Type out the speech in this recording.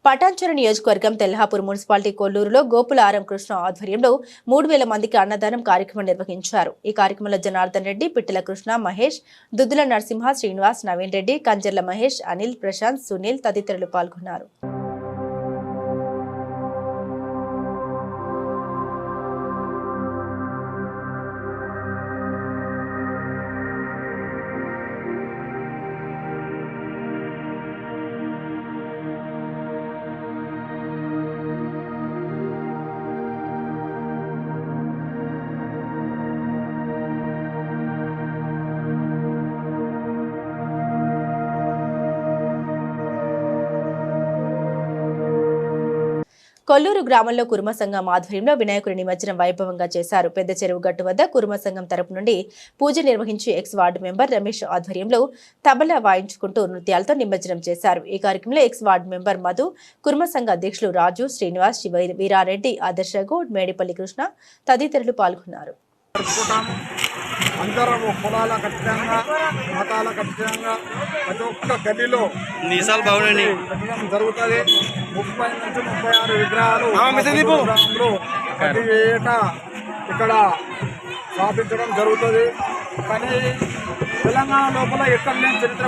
పటాన్చెరు నియోజకవర్గం తెల్హాపూర్ మున్సిపాలిటీ కొల్లూరులో గోపులారం కృష్ణ ఆధ్వర్యంలో 3000 మందికి అన్నదానం కార్యక్రమం నిర్వహించారు. ఈ కార్యక్రమంలో జనార్దన్ రెడ్డి, పిట్టల కృష్ణ, మహేష్, దుద్దుల నరసింహ, శ్రీనివాస్, నవీన్ రెడ్డి, కంజర్ల మహేష్, అనిల్, ప్రశాంత్, సునీల్ తదితరులు పాల్గొన్నారు. కొల్లూరు గ్రామంలో కుర్మ సంఘం ఆధ్వర్యంలో వినాయకుడి నిమజ్జనం వైభవంగా చేశారు. పెద్ద చెరువు గట్టు వద్ద కుర్మ సంఘం తరపు నుండి పూజ నిర్వహించి ఎక్స్ వార్డు మెంబర్ రమేష్ ఆధ్వర్యంలో తబలా వాయించుకుంటూ నృత్యాలతో నిమజ్జనం చేశారు. ఈ కార్యక్రమంలో ఎక్స్ వార్డు మెంబర్ మధు, కుర్మ సంఘ అధ్యక్షులు రాజు, శ్రీనివాస్, వీరారెడ్డి, ఆదర్శ గౌడ్, మేడిపల్లి కృష్ణ తదితరులు పాల్గొన్నారు. అందరం కులాల ఖచ్చితంగా మతాల ఖచ్చితంగా ప్రతి ఒక్క గదిలో మీసాలు బాగుండండి జరుగుతుంది. 30 నుంచి 36 విగ్రహాలు ప్రతి ఏటా ఇక్కడ స్థాపించడం జరుగుతుంది. కానీ తెలంగాణ లోపల ఎక్కడ లేని చరిత్ర